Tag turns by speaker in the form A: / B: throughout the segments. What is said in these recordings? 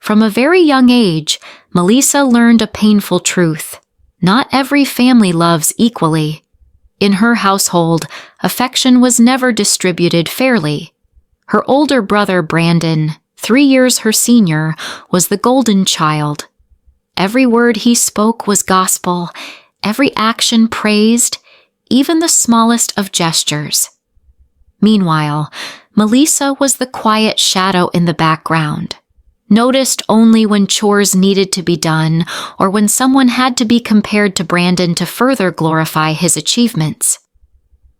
A: From a very young age, Melissa learned a painful truth. Not every family loves equally. In her household, affection was never distributed fairly. Her older brother, Brandon, 3 years her senior, was the golden child. Every word he spoke was gospel, every action praised, even the smallest of gestures. Meanwhile, Melissa was the quiet shadow in the background, noticed only when chores needed to be done or when someone had to be compared to Brandon to further glorify his achievements.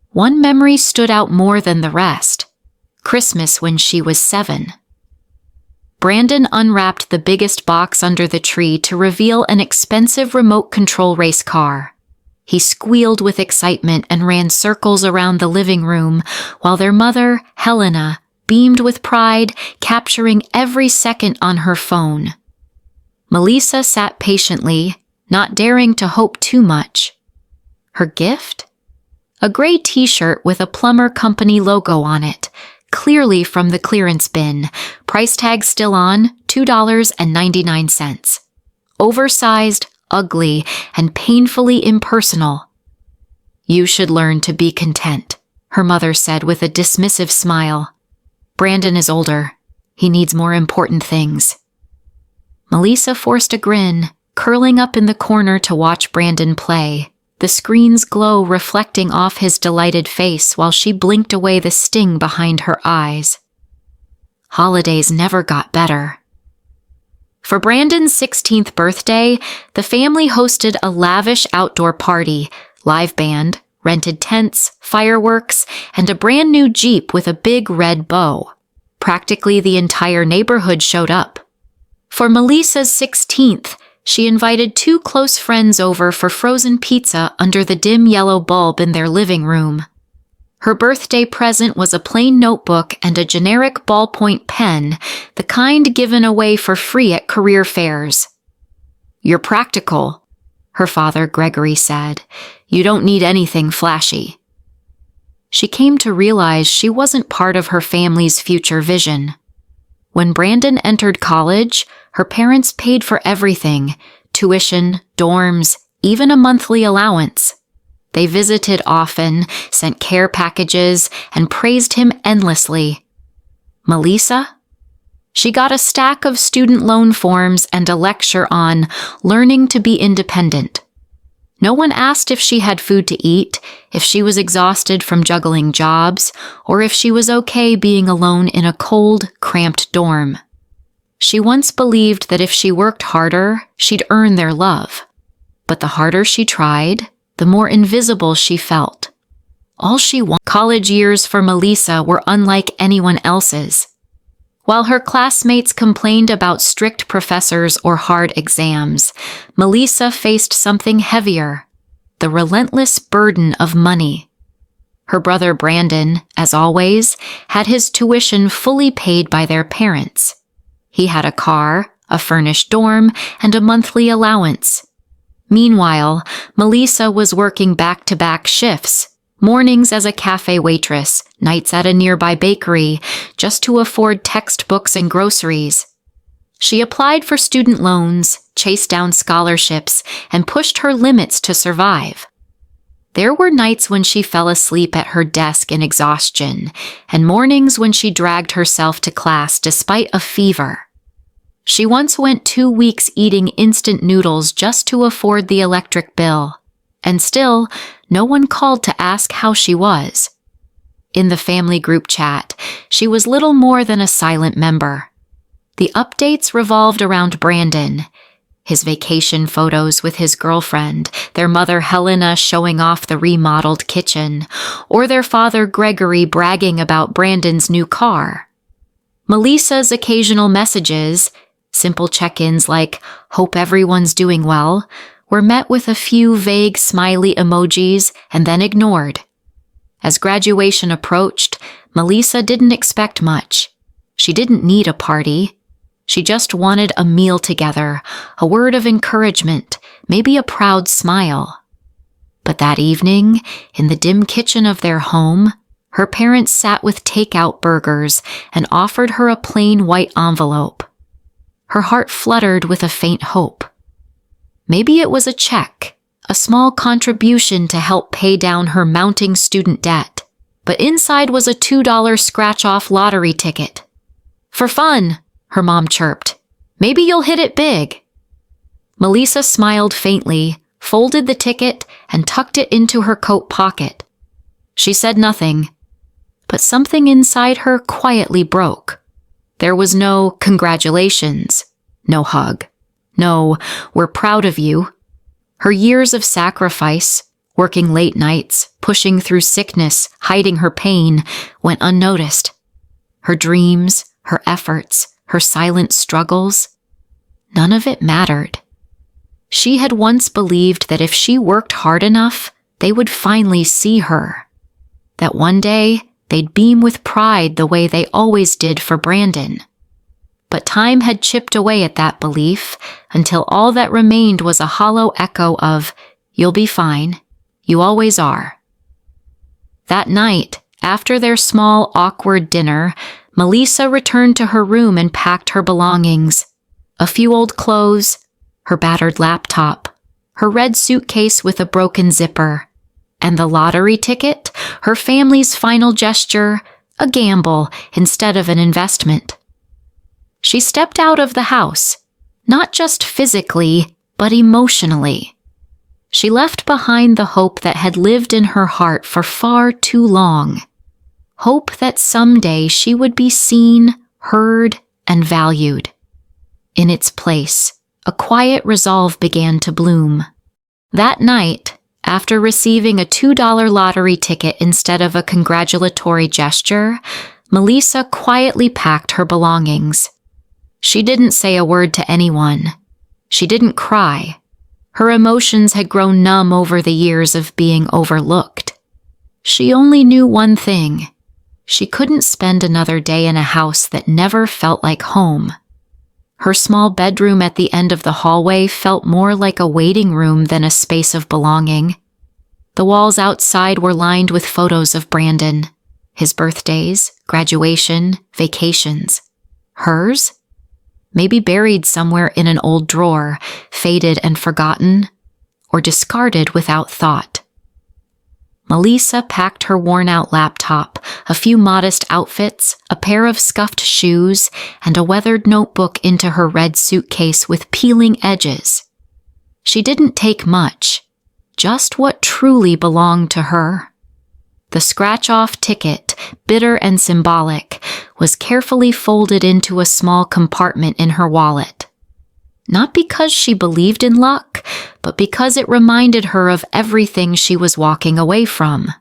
A: One memory stood out more than the rest: Christmas when she was 7. Brandon unwrapped the biggest box under the tree to reveal an expensive remote control race car. He squealed with excitement and ran circles around the living room, while their mother, Helena, beamed with pride, capturing every second on her phone. Melissa sat patiently, not daring to hope too much. Her gift? A gray t-shirt with a plumber company logo on it, clearly from the clearance bin, price tag still on, $2.99. Oversized, ugly, and painfully impersonal. "You should learn to be content," her mother said with a dismissive smile. "Brandon is older. He needs more important things." Melissa forced a grin, curling up in the corner to watch Brandon play, the screen's glow reflecting off his delighted face while she blinked away the sting behind her eyes. Holidays never got better. For Brandon's 16th birthday, the family hosted a lavish outdoor party, live band, rented tents, fireworks, and a brand new Jeep with a big red bow. Practically the entire neighborhood showed up. For Melissa's 16th, she invited 2 close friends over for frozen pizza under the dim yellow bulb in their living room. Her birthday present was a plain notebook and a generic ballpoint pen, the kind given away for free at career fairs. "You're practical," her father Gregory said. "You don't need anything flashy." She came to realize she wasn't part of her family's future vision. When Brandon entered college, her parents paid for everything: tuition, dorms, even a monthly allowance. They visited often, sent care packages, and praised him endlessly. Melissa? She got a stack of student loan forms and a lecture on learning to be independent. No one asked if she had food to eat, if she was exhausted from juggling jobs, or if she was okay being alone in a cold, cramped dorm. She once believed that if she worked harder, she'd earn their love. But the harder she tried, the more invisible she felt. All she wanted. College years for Melissa were unlike anyone else's. While her classmates complained about strict professors or hard exams, Melissa faced something heavier: the relentless burden of money. Her brother Brandon, as always, had his tuition fully paid by their parents. He had a car, a furnished dorm, and a monthly allowance. Meanwhile, Melissa was working back-to-back shifts, mornings as a cafe waitress, nights at a nearby bakery, just to afford textbooks and groceries. She applied for student loans, chased down scholarships, and pushed her limits to survive. There were nights when she fell asleep at her desk in exhaustion, and mornings when she dragged herself to class despite a fever. She once went 2 weeks eating instant noodles just to afford the electric bill, and still, no one called to ask how she was. In the family group chat, she was little more than a silent member. The updates revolved around Brandon, his vacation photos with his girlfriend, their mother Helena showing off the remodeled kitchen, or their father Gregory bragging about Brandon's new car. Melissa's occasional messages, simple check-ins like, "Hope everyone's doing well," were met with a few vague smiley emojis and then ignored. As graduation approached, Melissa didn't expect much. She didn't need a party. She just wanted a meal together, a word of encouragement, maybe a proud smile. But that evening, in the dim kitchen of their home, her parents sat with takeout burgers and offered her a plain white envelope. her heart fluttered with a faint hope. Maybe it was a check, a small contribution to help pay down her mounting student debt, but inside was a $2 scratch-off lottery ticket. "For fun," her mom chirped. "Maybe you'll hit it big." Melissa smiled faintly, folded the ticket, and tucked it into her coat pocket. She said nothing, but something inside her quietly broke. There was no "congratulations," no hug, no "we're proud of you." Her years of sacrifice, working late nights, pushing through sickness, hiding her pain, went unnoticed. Her dreams, her efforts, her silent struggles, none of it mattered. She had once believed that if she worked hard enough, they would finally see her. That one day, they'd beam with pride the way they always did for Brandon. But time had chipped away at that belief until all that remained was a hollow echo of, "You'll be fine. You always are." That night, after their small, awkward dinner, Melissa returned to her room and packed her belongings. A few old clothes, her battered laptop, her red suitcase with a broken zipper, and the lottery ticket, her family's final gesture, a gamble instead of an investment. She stepped out of the house, not just physically, but emotionally. She left behind the hope that had lived in her heart for far too long. Hope that someday she would be seen, heard, and valued. In its place, a quiet resolve began to bloom. That night, after receiving a $2 lottery ticket instead of a congratulatory gesture, Melissa quietly packed her belongings. She didn't say a word to anyone. She didn't cry. Her emotions had grown numb over the years of being overlooked. She only knew one thing. She couldn't spend another day in a house that never felt like home. Her small bedroom at the end of the hallway felt more like a waiting room than a space of belonging. The walls outside were lined with photos of Brandon, his birthdays, graduation, vacations. Hers? Maybe buried somewhere in an old drawer, faded and forgotten, or discarded without thought. Melissa packed her worn-out laptop, a few modest outfits, a pair of scuffed shoes, and a weathered notebook into her red suitcase with peeling edges. She didn't take much, just what truly belonged to her. The scratch-off ticket, bitter and symbolic, was carefully folded into a small compartment in her wallet. Not because she believed in luck, but because it reminded her of everything she was walking away from.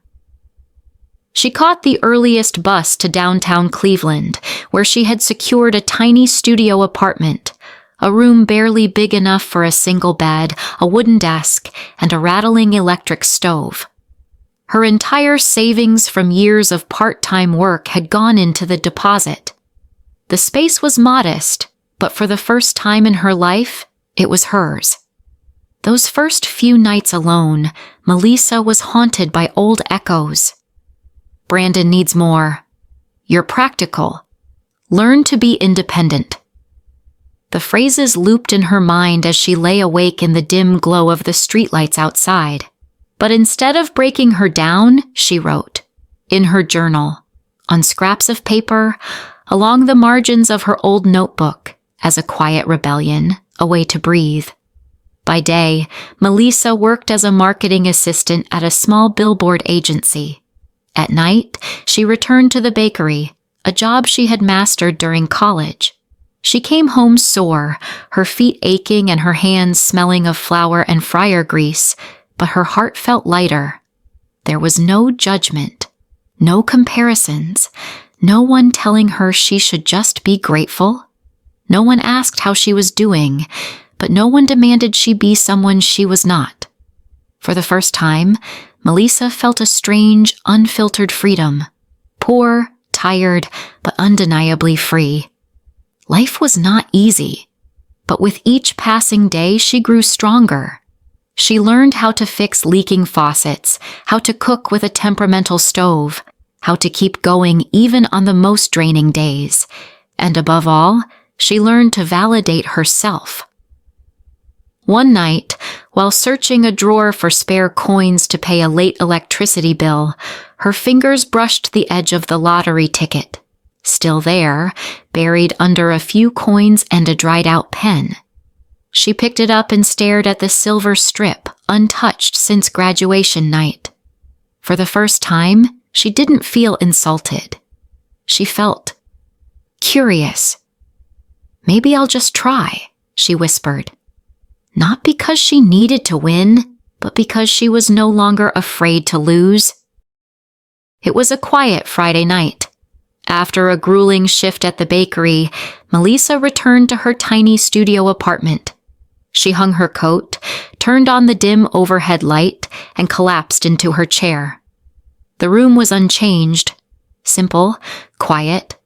A: She caught the earliest bus to downtown Cleveland, where she had secured a tiny studio apartment, a room barely big enough for a single bed, a wooden desk, and a rattling electric stove. Her entire savings from years of part-time work had gone into the deposit. The space was modest, but for the first time in her life, it was hers. Those first few nights alone, Melissa was haunted by old echoes. Brandon needs more. You're practical. Learn to be independent. The phrases looped in her mind as she lay awake in the dim glow of the streetlights outside. But instead of breaking her down, she wrote, in her journal, on scraps of paper, along the margins of her old notebook, as a quiet rebellion, a way to breathe. By day, Melissa worked as a marketing assistant at a small billboard agency. At night, she returned to the bakery, a job she had mastered during college. She came home sore, her feet aching and her hands smelling of flour and fryer grease, but her heart felt lighter. There was no judgment, no comparisons, no one telling her she should just be grateful. No one asked how she was doing, but no one demanded she be someone she was not. For the first time, Melissa felt a strange, unfiltered freedom. Poor, tired, but undeniably free. Life was not easy, but with each passing day she grew stronger. She learned how to fix leaking faucets, how to cook with a temperamental stove, how to keep going even on the most draining days, and above all, she learned to validate herself. One night, while searching a drawer for spare coins to pay a late electricity bill, her fingers brushed the edge of the lottery ticket. Still there, buried under a few coins and a dried-out pen. She picked it up and stared at the silver strip, untouched since graduation night. For the first time, she didn't feel insulted. She felt curious. "Maybe I'll just try," she whispered. Not because she needed to win, but because she was no longer afraid to lose. It was a quiet Friday night. After a grueling shift at the bakery, Melissa returned to her tiny studio apartment. She hung her coat, turned on the dim overhead light, and collapsed into her chair. The room was unchanged, simple, quiet,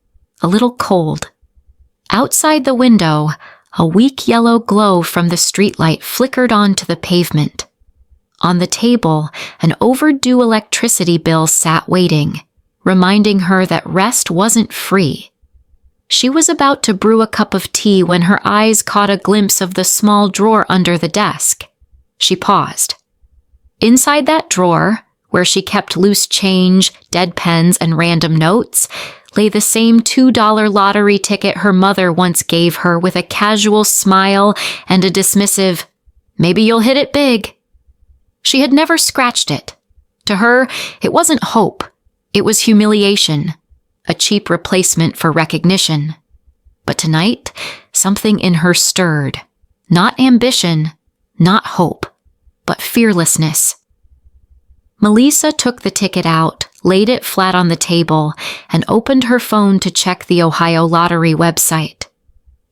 A: a little cold. Outside the window, a weak yellow glow from the streetlight flickered onto the pavement. On the table, an overdue electricity bill sat waiting, reminding her that rest wasn't free. She was about to brew a cup of tea when her eyes caught a glimpse of the small drawer under the desk. She paused. Inside that drawer, where she kept loose change, dead pens, and random notes, lay the same $2 lottery ticket her mother once gave her with a casual smile and a dismissive, "Maybe you'll hit it big." She had never scratched it. To her, it wasn't hope. It was humiliation, a cheap replacement for recognition. But tonight, something in her stirred. Not ambition, not hope, but fearlessness. Melissa took the ticket out, laid it flat on the table, and opened her phone to check the Ohio Lottery website.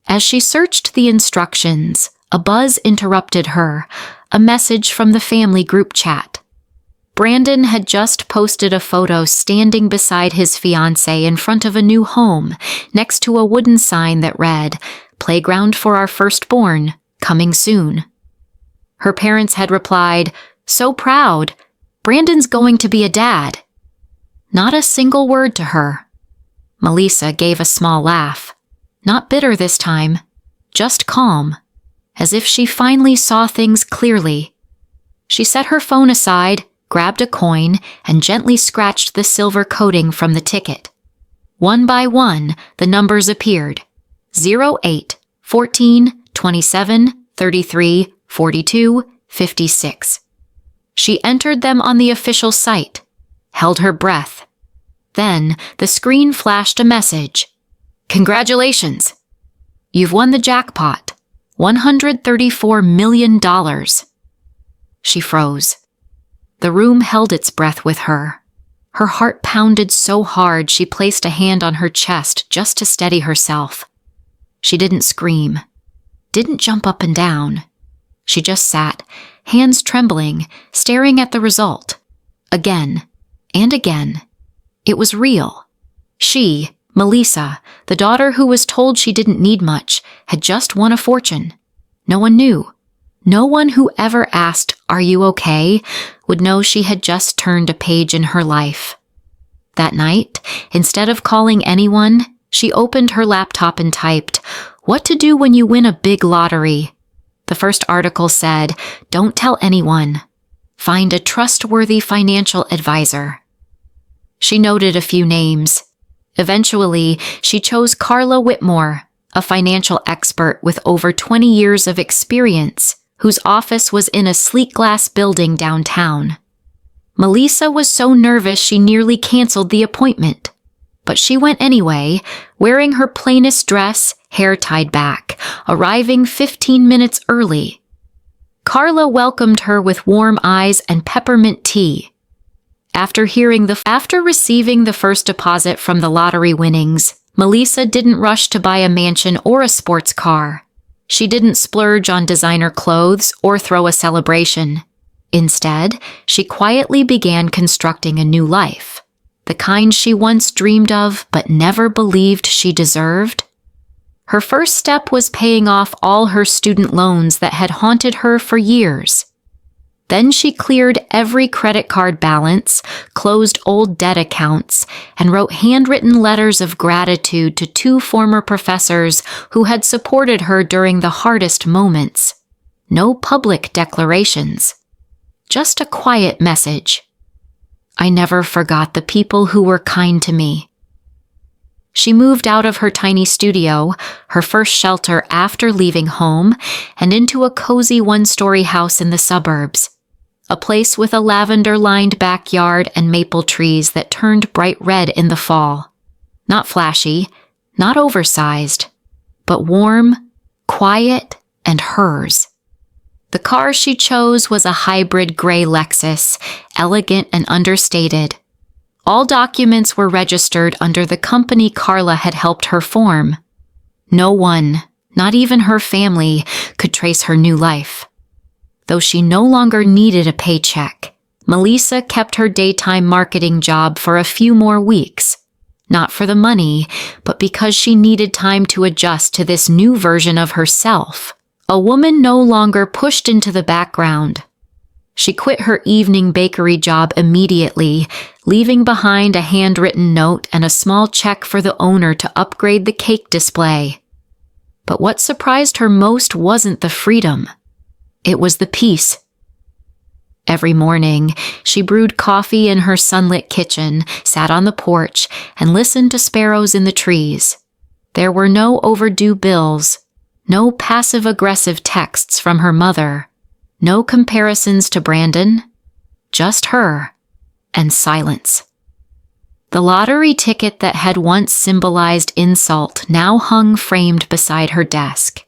A: As she searched the instructions, a buzz interrupted her, a message from the family group chat. Brandon had just posted a photo standing beside his fiancée in front of a new home, next to a wooden sign that read, "Playground for our firstborn, coming soon." Her parents had replied, "So proud. Brandon's going to be a dad." Not a single word to her. Melissa gave a small laugh. Not bitter this time, just calm, as if she finally saw things clearly. She set her phone aside, grabbed a coin, and gently scratched the silver coating from the ticket. One by one, the numbers appeared. 0, 8, 14, 27, 33, 42, 56. She entered them on the official site, held her breath. Then the screen flashed a message. "Congratulations! You've won the jackpot, $134 million. She froze. The room held its breath with her. Her heart pounded so hard she placed a hand on her chest just to steady herself. She didn't scream, didn't jump up and down. She just sat, hands trembling, staring at the result. Again and again. It was real. She, Melissa, the daughter who was told she didn't need much, had just won a fortune. No one knew. No one who ever asked, "Are you okay?" would know she had just turned a page in her life. That night, instead of calling anyone, she opened her laptop and typed, "What to do when you win a big lottery?" The first article said, "Don't tell anyone. Find a trustworthy financial advisor." She noted a few names. Eventually, she chose Carla Whitmore, a financial expert with over 20 years of experience, whose office was in a sleek glass building downtown. Melissa was so nervous she nearly canceled the appointment. But she went anyway, wearing her plainest dress, hair tied back, arriving 15 minutes early. Carla welcomed her with warm eyes and peppermint tea. After receiving the first deposit from the lottery winnings, Melissa didn't rush to buy a mansion or a sports car. She didn't splurge on designer clothes or throw a celebration. Instead, she quietly began constructing a new life, the kind she once dreamed of but never believed she deserved. Her first step was paying off all her student loans that had haunted her for years. Then she cleared every credit card balance, closed old debt accounts, and wrote handwritten letters of gratitude to 2 former professors who had supported her during the hardest moments. No public declarations. Just a quiet message. I never forgot the people who were kind to me. She moved out of her tiny studio, her first shelter after leaving home, and into a cozy 1-story house in the suburbs. A place with a lavender-lined backyard and maple trees that turned bright red in the fall. Not flashy, not oversized, but warm, quiet, and hers. The car she chose was a hybrid gray Lexus, elegant and understated. All documents were registered under the company Carla had helped her form. No one, not even her family, could trace her new life. Though she no longer needed a paycheck, Melissa kept her daytime marketing job for a few more weeks. Not for the money, but because she needed time to adjust to this new version of herself. A woman no longer pushed into the background. She quit her evening bakery job immediately, leaving behind a handwritten note and a small check for the owner to upgrade the cake display. But what surprised her most wasn't the freedom. It was the peace. Every morning, she brewed coffee in her sunlit kitchen, sat on the porch, and listened to sparrows in the trees. There were no overdue bills, no passive-aggressive texts from her mother, no comparisons to Brandon, just her, and silence. The lottery ticket that had once symbolized insult now hung framed beside her desk.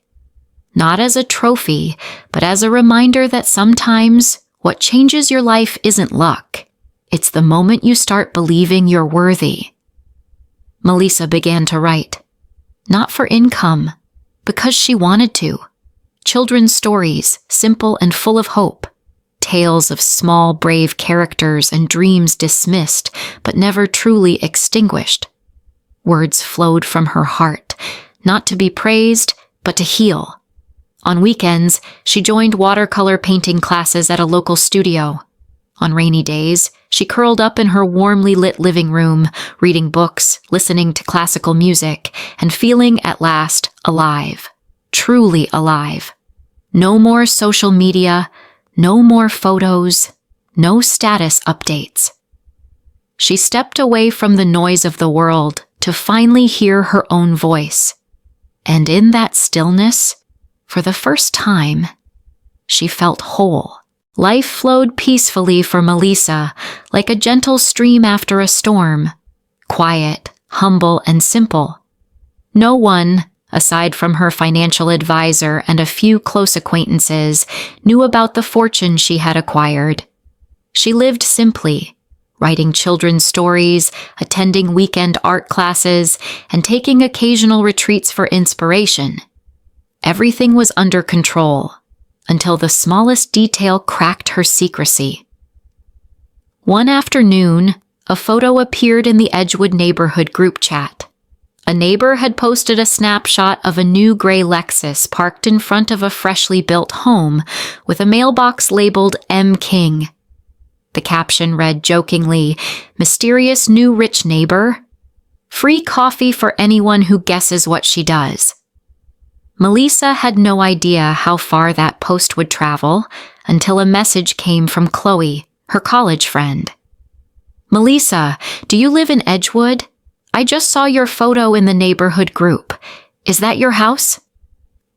A: Not as a trophy, but as a reminder that sometimes what changes your life isn't luck. It's the moment you start believing you're worthy. Melissa began to write. Not for income, because she wanted to. Children's stories, simple and full of hope. Tales of small, brave characters and dreams dismissed, but never truly extinguished. Words flowed from her heart, not to be praised, but to heal. On weekends, she joined watercolor painting classes at a local studio. On rainy days, she curled up in her warmly lit living room, reading books, listening to classical music, and feeling at last alive. Truly alive. No more social media, no more photos, no status updates. She stepped away from the noise of the world to finally hear her own voice. And in that stillness, for the first time, she felt whole. Life flowed peacefully for Melissa, like a gentle stream after a storm. Quiet, humble, and simple. No one, aside from her financial advisor and a few close acquaintances, knew about the fortune she had acquired. She lived simply, writing children's stories, attending weekend art classes, and taking occasional retreats for inspiration. Everything was under control, until the smallest detail cracked her secrecy. One afternoon, a photo appeared in the Edgewood neighborhood group chat. A neighbor had posted a snapshot of a new gray Lexus parked in front of a freshly built home with a mailbox labeled M. King. The caption read jokingly, "Mysterious new rich neighbor? Free coffee for anyone who guesses what she does." Melissa had no idea how far that post would travel until a message came from Chloe, her college friend. "Melissa, do you live in Edgewood? I just saw your photo in the neighborhood group. Is that your house?"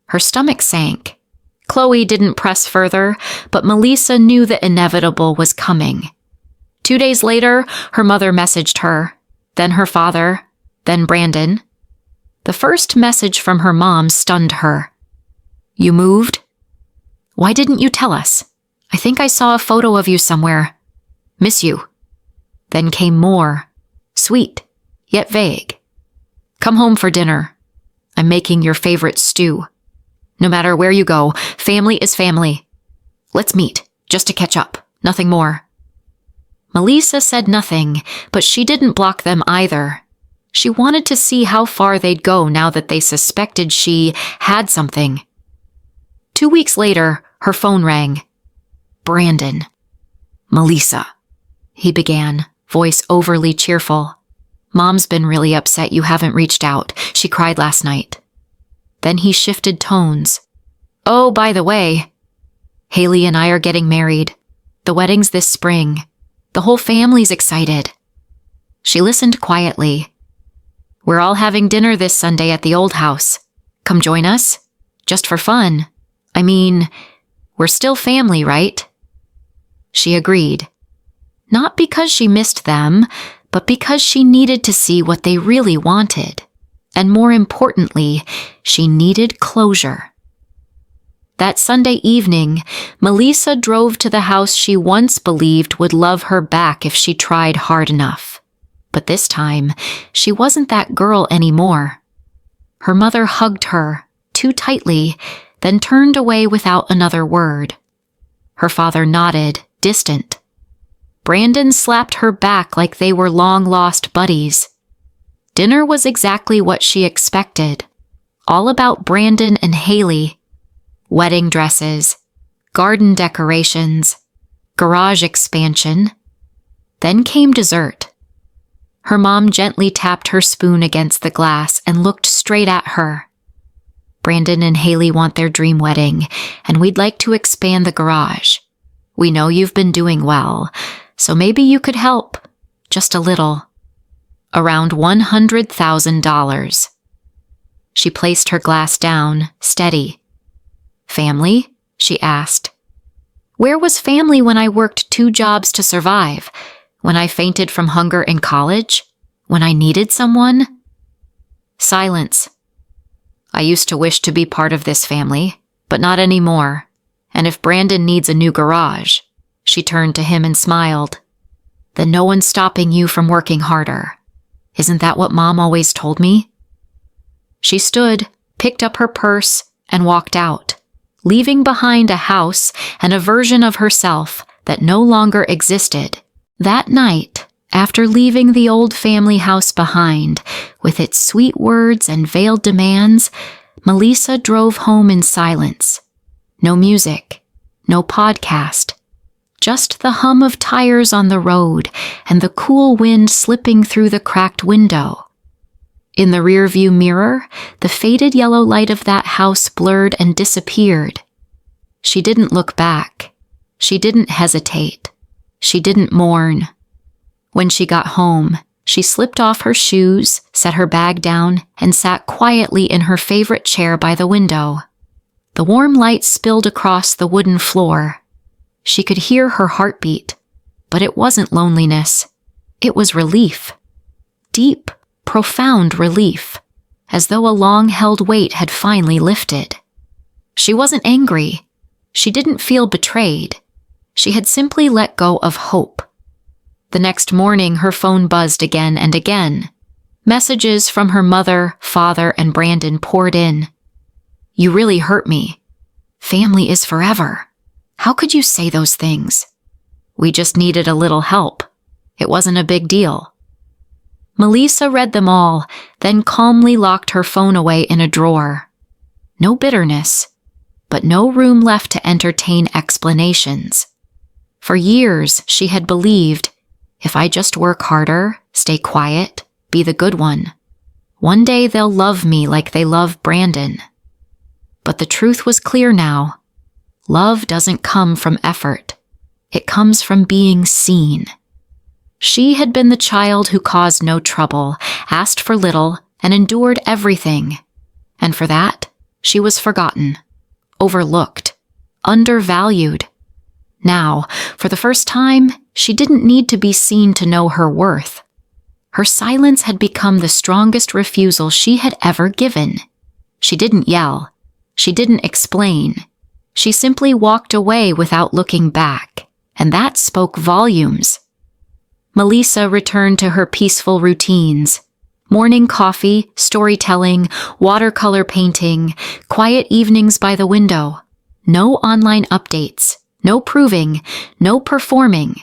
A: Her stomach sank. Chloe didn't press further, but Melissa knew the inevitable was coming. 2 days later, her mother messaged her, then her father, then Brandon. The first message from her mom stunned her. "You moved? Why didn't you tell us? I think I saw a photo of you somewhere. Miss you." Then came more, sweet, yet vague. "Come home for dinner. I'm making your favorite stew. No matter where you go, family is family. Let's meet, just to catch up, nothing more." Melissa said nothing, but she didn't block them either. She wanted to see how far they'd go now that they suspected she had something. 2 weeks later, her phone rang. Brandon. "Melissa," he began, voice overly cheerful. "Mom's been really upset you haven't reached out. She cried last night." Then he shifted tones. "Oh, by the way, Haley and I are getting married. The wedding's this spring. The whole family's excited." She listened quietly. "We're all having dinner this Sunday at the old house. Come join us? Just for fun. I mean, we're still family, right?" She agreed. Not because she missed them, but because she needed to see what they really wanted. And more importantly, she needed closure. That Sunday evening, Melissa drove to the house she once believed would love her back if she tried hard enough. But this time, she wasn't that girl anymore. Her mother hugged her, too tightly, then turned away without another word. Her father nodded, distant. Brandon slapped her back like they were long-lost buddies. Dinner was exactly what she expected. All about Brandon and Haley. Wedding dresses, garden decorations, garage expansion. Then came dessert. Her mom gently tapped her spoon against the glass and looked straight at her. "Brandon and Haley want their dream wedding, and we'd like to expand the garage. We know you've been doing well, so maybe you could help. Just a little. Around $100,000. She placed her glass down, steady. "Family?" she asked. "Where was family when I worked 2 jobs to survive? When I fainted from hunger in college? When I needed someone?" Silence. "I used to wish to be part of this family, but not anymore. And if Brandon needs a new garage," she turned to him and smiled, "then no one's stopping you from working harder. Isn't that what Mom always told me?" She stood, picked up her purse, and walked out, leaving behind a house and a version of herself that no longer existed. That night, after leaving the old family house behind, with its sweet words and veiled demands, Melissa drove home in silence. No music, no podcast, just the hum of tires on the road and the cool wind slipping through the cracked window. In the rearview mirror, the faded yellow light of that house blurred and disappeared. She didn't look back. She didn't hesitate. She didn't mourn. When she got home, she slipped off her shoes, set her bag down, and sat quietly in her favorite chair by the window. The warm light spilled across the wooden floor. She could hear her heartbeat, but it wasn't loneliness. It was relief. Deep, profound relief, as though a long-held weight had finally lifted. She wasn't angry. She didn't feel betrayed. She had simply let go of hope. The next morning, her phone buzzed again and again. Messages from her mother, father, and Brandon poured in. "You really hurt me. Family is forever. How could you say those things? We just needed a little help. It wasn't a big deal." Melissa read them all, then calmly locked her phone away in a drawer. No bitterness, but no room left to entertain explanations. For years, she had believed, if I just work harder, stay quiet, be the good one day they'll love me like they love Brandon. But the truth was clear now. Love doesn't come from effort. It comes from being seen. She had been the child who caused no trouble, asked for little, and endured everything. And for that, she was forgotten, overlooked, undervalued. Now, for the first time, she didn't need to be seen to know her worth. Her silence had become the strongest refusal she had ever given. She didn't yell. She didn't explain. She simply walked away without looking back, and that spoke volumes. Melissa returned to her peaceful routines. Morning coffee, storytelling, watercolor painting, quiet evenings by the window. No online updates, no proving, no performing.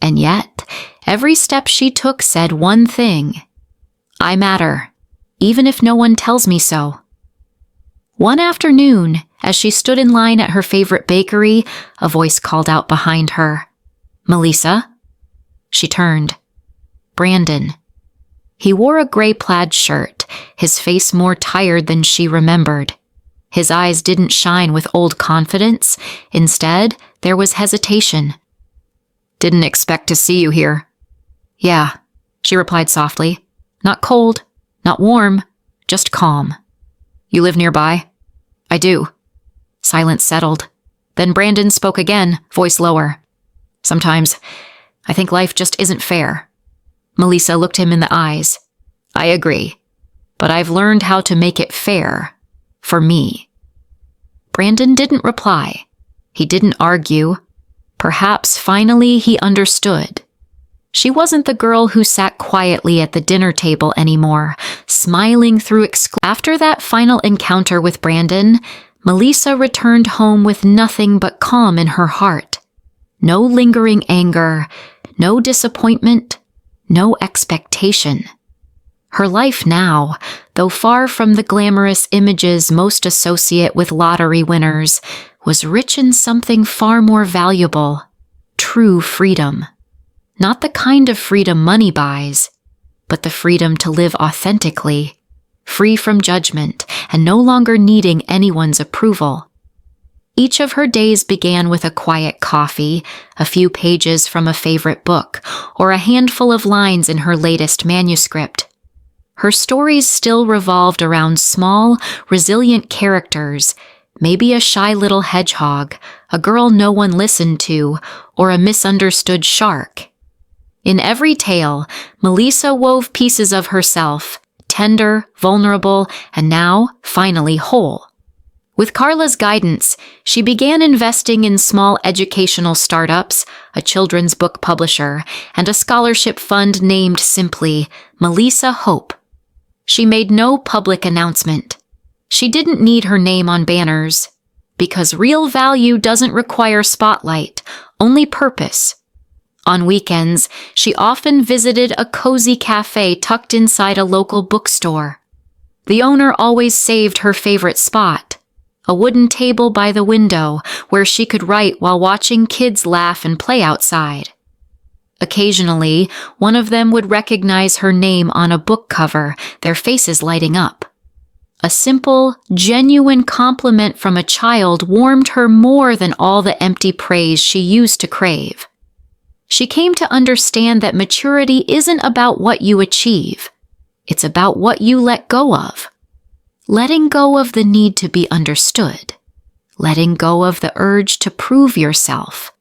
A: And yet, every step she took said one thing: I matter, even if no one tells me so. One afternoon, As she stood in line at her favorite bakery, a voice called out behind her, "Melissa?" She turned. Brandon. He wore a gray plaid shirt, his face more tired than she remembered. His eyes didn't shine with old confidence. Instead, there was hesitation. "Didn't expect to see you here." "Yeah," she replied softly. "Not cold, not warm, just calm." "You live nearby?" "I do." Silence settled. Then Brandon spoke again, voice lower. "Sometimes I think life just isn't fair." Melissa looked him in the eyes. "I agree, but I've learned how to make it fair. For me." Brandon didn't reply. He didn't argue. Perhaps finally he understood. She wasn't the girl who sat quietly at the dinner table anymore, smiling through After that final encounter with Brandon, Melissa returned home with nothing but calm in her heart. No lingering anger, no disappointment, no expectation. Her life now, though far from the glamorous images most associate with lottery winners, was rich in something far more valuable: true freedom. Not the kind of freedom money buys, but the freedom to live authentically, free from judgment and no longer needing anyone's approval. Each of her days began with a quiet coffee, a few pages from a favorite book, or a handful of lines in her latest manuscript. Her stories still revolved around small, resilient characters, maybe a shy little hedgehog, a girl no one listened to, or a misunderstood shark. In every tale, Melissa wove pieces of herself, tender, vulnerable, and now, finally, whole. With Carla's guidance, she began investing in small educational startups, a children's book publisher, and a scholarship fund named simply Melissa Hope. She made no public announcement. She didn't need her name on banners, because real value doesn't require spotlight, only purpose. On weekends, she often visited a cozy cafe tucked inside a local bookstore. The owner always saved her favorite spot, a wooden table by the window where she could write while watching kids laugh and play outside. Occasionally, one of them would recognize her name on a book cover, their faces lighting up. A simple, genuine compliment from a child warmed her more than all the empty praise she used to crave. She came to understand that maturity isn't about what you achieve. It's about what you let go of. Letting go of the need to be understood. Letting go of the urge to prove yourself.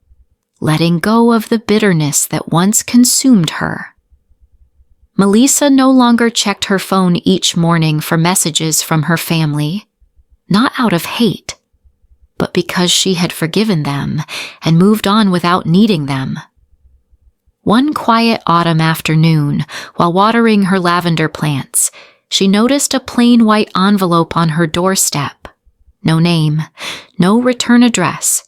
A: Letting go of the bitterness that once consumed her. Melissa no longer checked her phone each morning for messages from her family, not out of hate, but because she had forgiven them and moved on without needing them. One quiet autumn afternoon, while watering her lavender plants, she noticed a plain white envelope on her doorstep. No name, no return address,